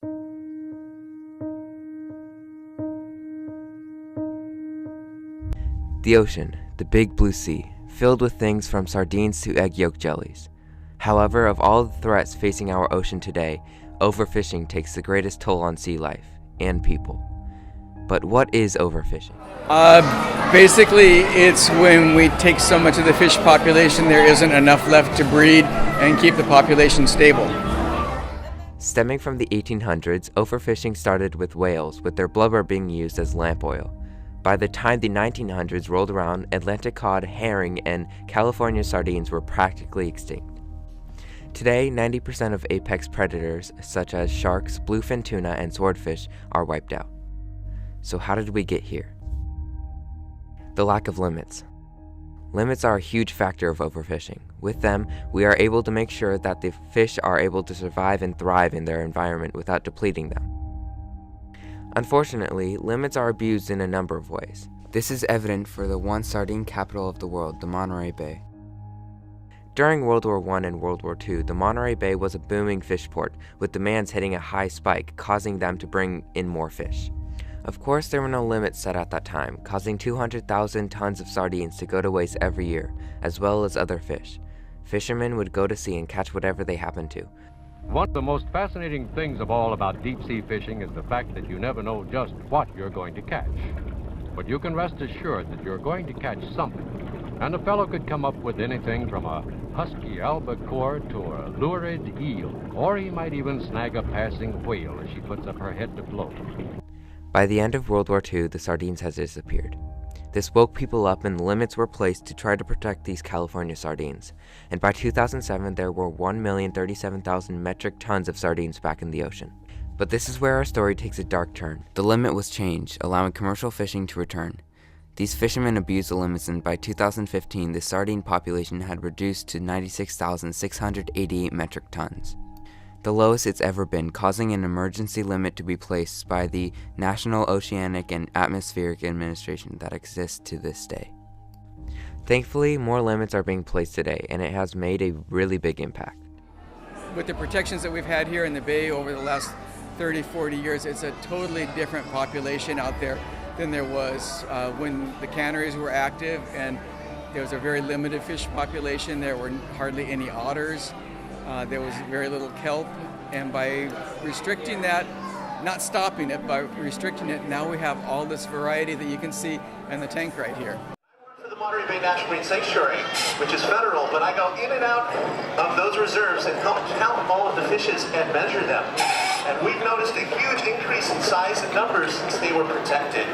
The ocean, the big blue sea, filled with things from sardines to egg yolk jellies. However, of all the threats facing our ocean today, overfishing takes the greatest toll on sea life and people. But what is overfishing? Basically, it's when we take so much of the fish population there isn't enough left to breed and keep the population stable. Stemming from the 1800s, overfishing started with whales, with their blubber being used as lamp oil. By the time the 1900s rolled around, Atlantic cod, herring, and California sardines were practically extinct. Today, 90% of apex predators, such as sharks, bluefin tuna, and swordfish, are wiped out. So how did we get here? The lack of limits. Limits are a huge factor of overfishing. With them, we are able to make sure that the fish are able to survive and thrive in their environment without depleting them. Unfortunately, limits are abused in a number of ways. This is evident for the once sardine capital of the world, the Monterey Bay. During World War I and World War II, the Monterey Bay was a booming fish port, with demands hitting a high spike, causing them to bring in more fish. Of course, there were no limits set at that time, causing 200,000 tons of sardines to go to waste every year, as well as other fish. Fishermen would go to sea and catch whatever they happened to. One of the most fascinating things of all about deep-sea fishing is the fact that you never know just what you're going to catch. But you can rest assured that you're going to catch something. And a fellow could come up with anything from a husky albacore to a lurid eel, or he might even snag a passing whale as she puts up her head to float. By the end of World War II, the sardines had disappeared. This woke people up and limits were placed to try to protect these California sardines. And by 2007, there were 1,037,000 metric tons of sardines back in the ocean. But this is where our story takes a dark turn. The limit was changed, allowing commercial fishing to return. These fishermen abused the limits, and by 2015, the sardine population had reduced to 96,688 metric tons. The lowest it's ever been, causing an emergency limit to be placed by the National Oceanic and Atmospheric Administration that exists to this day. Thankfully, more limits are being placed today, and it has made a really big impact. With the protections that we've had here in the bay over the last 30, 40 years, it's a totally different population out there than there was when the canneries were active, and there was a very limited fish population. There were hardly any otters. There was very little kelp, and by restricting that, not stopping it, by restricting it, now we have all this variety that you can see in the tank right here. I work for the Monterey Bay National Marine Sanctuary, which is federal, but I go in and out of those reserves and help count all of the fishes and measure them. And we've noticed a huge increase in size and numbers since they were protected.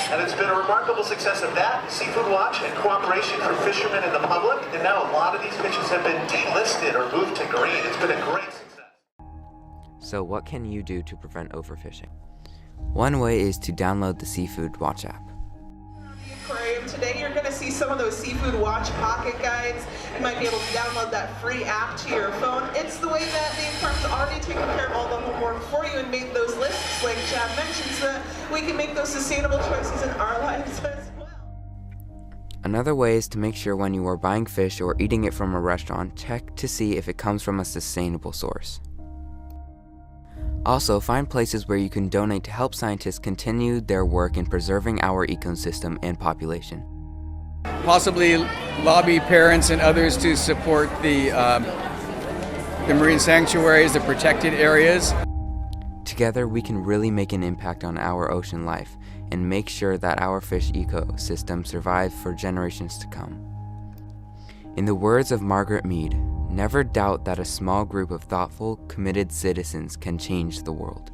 And it's been a remarkable success of that, Seafood Watch, and cooperation from fishermen and the public. And now a lot of these fishes have been delisted or moved to green. It's been a great success. So what can you do to prevent overfishing? One way is to download the Seafood Watch app. Today you're going to see some of those Seafood Watch pocket guides. You might be able to download that free app to your phone. It's the way that the aquarium's already taken care of all the homework for you and made those lists, like Chad mentioned, so that we can make those sustainable choices in our lives as well. Another way is to make sure when you are buying fish or eating it from a restaurant, check to see if it comes from a sustainable source. Also, find places where you can donate to help scientists continue their work in preserving our ecosystem and population. Possibly lobby parents and others to support the marine sanctuaries, the protected areas. Together, we can really make an impact on our ocean life and make sure that our fish ecosystem survive for generations to come. In the words of Margaret Mead, never doubt that a small group of thoughtful, committed citizens can change the world.